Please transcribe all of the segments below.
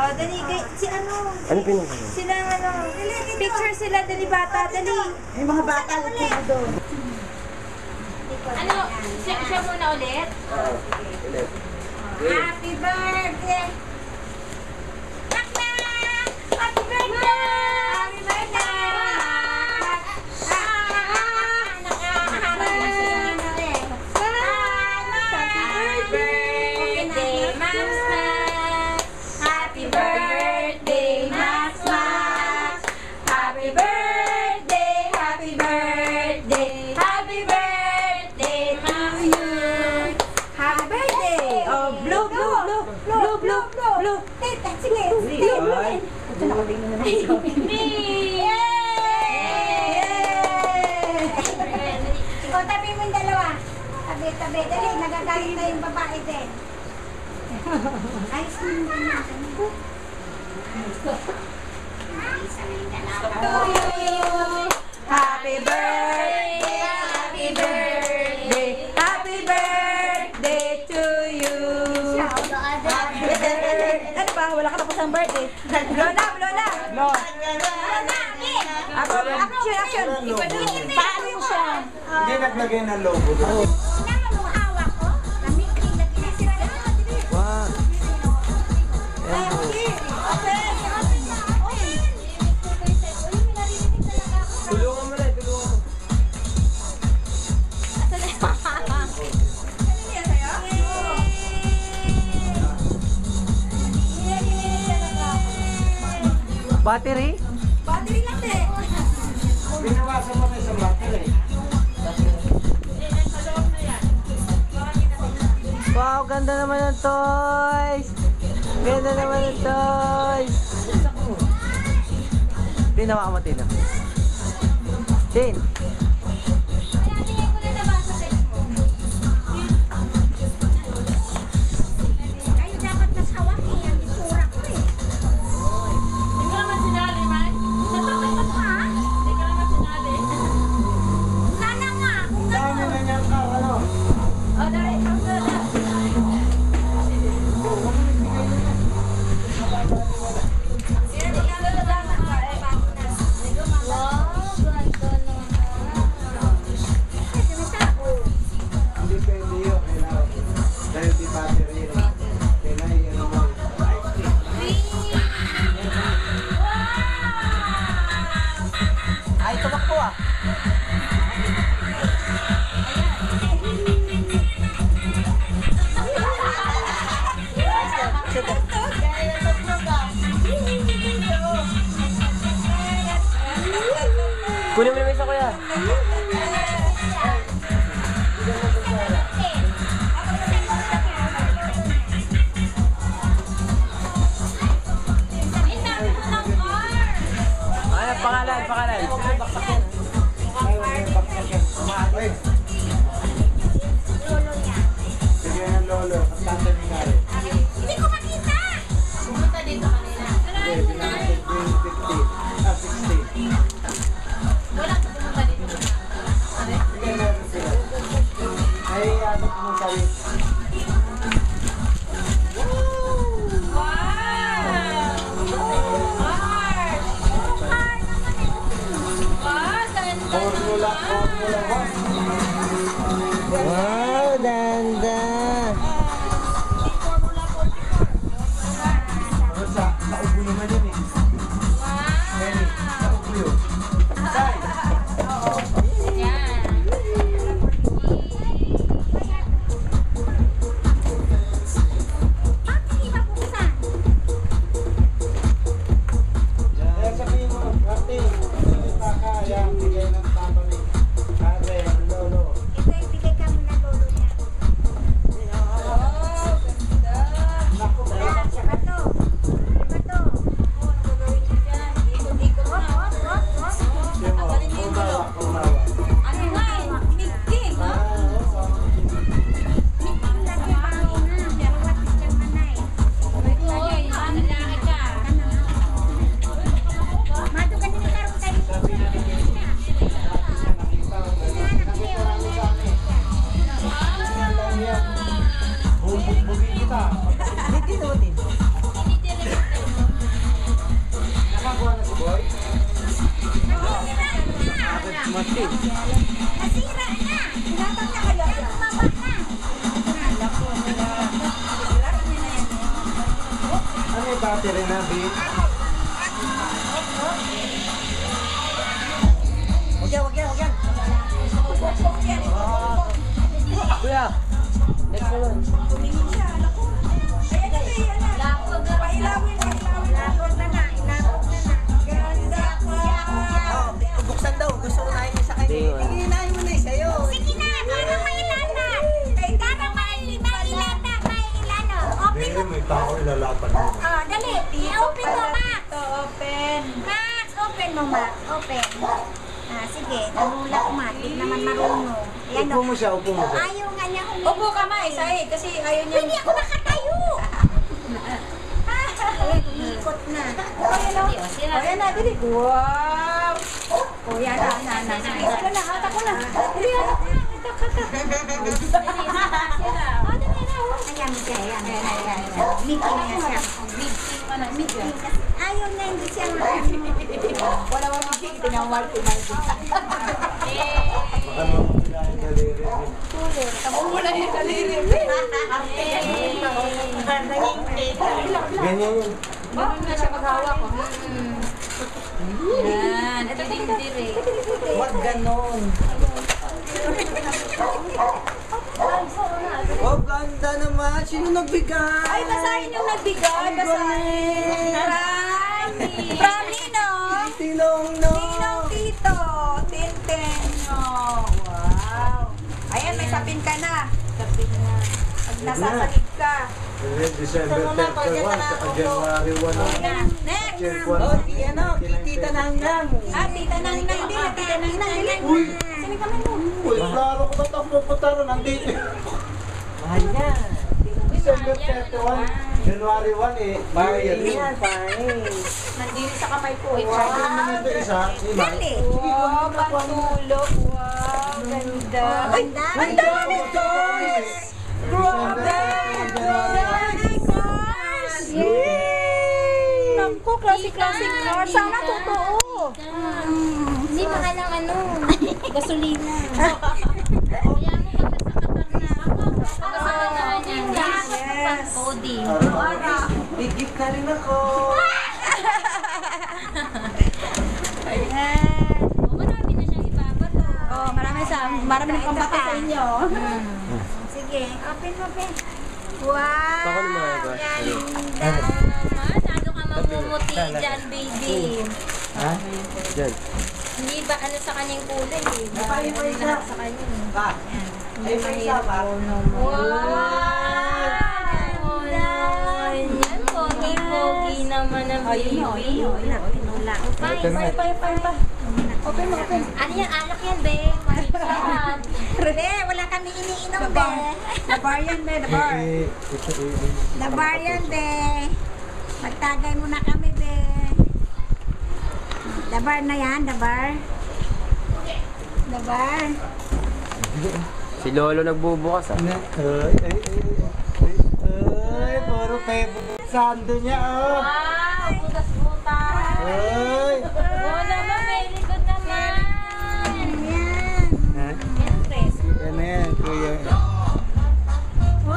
Oh, dali. Si ano? Ano pinunta? Sila ano? Picture sila, dali bata, dali. May mga bata ulit doon. Ano? Siya muna ulit? Ulit. Happy birthday! Takla! Happy birthday! Happy birthday! Happy birthday, Max Max! Happy birthday, happy birthday, happy birthday to you! Happy birthday! Oh, blue, blue, blue, blue, blue, blue, blue. Sige, sige. Ito nakabigyan na naman. Yay! O, tabi mo yung dalawa. Tabi, tabi. Dali, nagagalit na yung babae din. Ayos mo yung dalawa. Happy birthday, happy birthday, happy birthday to you. Ano ba? Wala ka tapos ang birthday. Blow na, blow na. Blow. Ako, action, action. Paano yung siya? Hindi naglagay ng logo doon. Wow. Tulungan mo na, tulungan mo. Battery? Battery lang din. Binawasan mo na sa battery. Wow, ganda naman ng toys! Ganda naman ng toys! Tinawa mo, Tina. Tin! Kayo dapat mas hawakin ang isura ko eh. Hindi ka naman sinali, man. Ha? Hindi ka naman sinali. Sana nga. Kung Dami na niyang ano? oh, dahil. Hindi pwede yun. Dahil di battery yun. Kailangan yun naman. Ay, tumakbo ah. Kunin mo naman isa, kuya. Ano, pangalan, pangalan. Ay. Sige ng lolo. Ang tanda ni Kari. Hindi ko makita. Pumunta dito kanina. Okay, pinakasal ko yung 50. 60. Wala ka pumunta dito. Sige, meron sila. Ay, ano mo kami? Formula 1. Wow, ganda. Naubo naman yun eh. Henny, naubo yun. Tay! Kaya sabihin mo, ate, salita ka, yan, bigay ng tama ni ate, ang lolo. Ito yung bigay ka muna lolo niya. Naku, Saka to. Saka to. Ikot-ikot na. sige mo, kumawa, kumawa. Ano nga eh? Migking. Migking lagi ang ina. Pero what is yung manay? Uy, lalaki ka. Mado ka din karoon tayo. Sabi na ni Kenny, nakita ko, nakita sa amin. Yan lang yan. Bugbugin kita. Hindi tinutin. Mati. Nasira na. Tinatang na kayo. Kaya tumaba na. Ano yung battery na, babe? Wag yan. Kuya, next na lang. Tumingin siya. Naku. Ayan na, ayan na. Pailawin. Ilapot na na. Ganda ka. Buksan daw. Gusto ko na yun sa kanya. Hindi, wala. Hinahin mo na eh sa'yo. Sige na. Parang may ilana. Parang may ilana. Open mo. May tao ilalapan mo. Dali. I-open mo, Max. Max, open mo, Max. Open. Sige. Namulak, Max. Hindi naman marunong. Ayan, Upo mo siya. Ayaw nga niya humingi. Upo ka, Ma, Said, kasi ayaw niya. Hindi ako nakatayo. Umiikot na. Ayan na, dali. Wow! O, yan na. Sige, ako na, hatak ko na. Dali, hatak ko na. Ayan siya, ayan. Mickey na siya. Ayaw na hindi siya Wala mo magic, tinawal ko magic. Baka mawala yung daliri. Wala yung daliri. Ganyan yun. Bakit na siya maghawak ko? Yan, ito din diri. Wag ganon. Oh, ganda naman. Sino nagbigay? Ay, basahin yung nagbigay. Basahin. From Nino. Tinong no. Ninong Tito. Tintenyo. Wow. Ayan, may sapin ka na. Sapin na. Pag nasasalig ka. December 31, saka January 1. Next. Oh, yan o. Tita Nangnang. Ah, Tita Nangnang. Hindi na, Tita Nangnang. Uy! Sino kami mo? Uy, klaro ko ba't ang pupunta ron? Nandito. Mahal yan. December 31, January 1 eh. Bayad yun. Yan, fine. Nandito sa kamay ko. Sabi naman ito isa, ima. Dali. Wow, patulog. Wow, ganda. Ay, Ang ang dami toys! Grabe! Dami cars! Yay! Naku, classic cars. Sana totoo. Hindi mahal ang ano. Gasolina. Big gift na rin ako. Ayan. Oh, marami ng pambata sa inyo. Sige, open mo, Ben. Wow! Ako naman, ba? Ganda. Masyado ka mamumuti dyan, baby. Ha? Diyan. Hindi ba ano sa kanyang kulay eh. Baka Ay, ano may isa. lahat sa kanya. Pa. Ay, may isa pa. Wow! Yan, pogi-pogi naman ang baby. Pinula. Ito na. Open mo, open. Ano yan? Alak yan, be. Sarap. Be, wala kami iniinom, Be. The bar yan, be. The bar. The bar yan, Be. Magtagay muna kami, Be. The bar na yan, the bar. The bar. Si Lolo nagbubukas ah. Ay, puro favorite sando niya, oh. Wow! Butas-butas. Ay. Oo naman, very good naman. Yan. Ha? Yan na yan, kuya.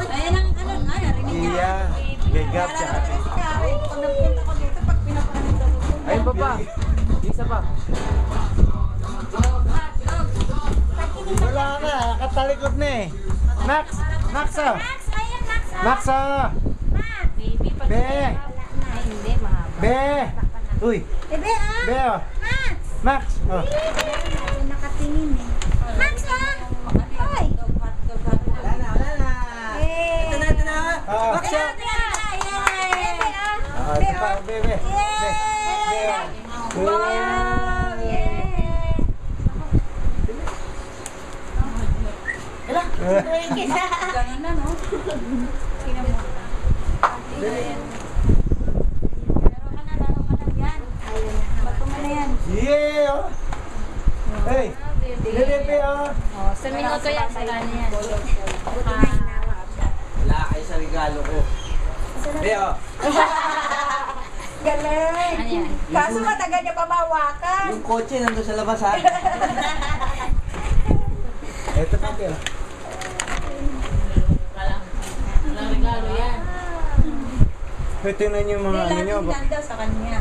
Ayan ang ano, ay, narinig niya. Iya, gagap siya. Kung nagpunta ko dito, pag pinapanin daw ko. Ayun pa pa. Isa pa. Wala na, katalikod na eh. Max! Max, oh! Max, ayan, Max. Max, oh! Baby, pag Be! ay, hindi, mahaba. Be! Uy! Be, ah. Be, oh! Max. Max! Oh! Ay, nakatingin eh. Max, ah. Hoy. Wala na. Eh. Ito na. Oh! Max, oh. Ah, ito pa, be, be! Be! Be, oh! Wow! Yeah! Ganun na, no? Tingnan mo. Laro ka na yan. Bato mo na yan. Yeah! Oh! Hey! Dili, be, oh! Oh, sa minuto yan, sila na yan. Wala kayo sa regalo ko. Be, oh. Galing. Ano yan? Kaso matagal niya pamawakan. Yung kotse nandun sa labas ha. Ito pa kaya. Walang regalo yan. Ito na yung mga ano nyo. Daw sa kanya.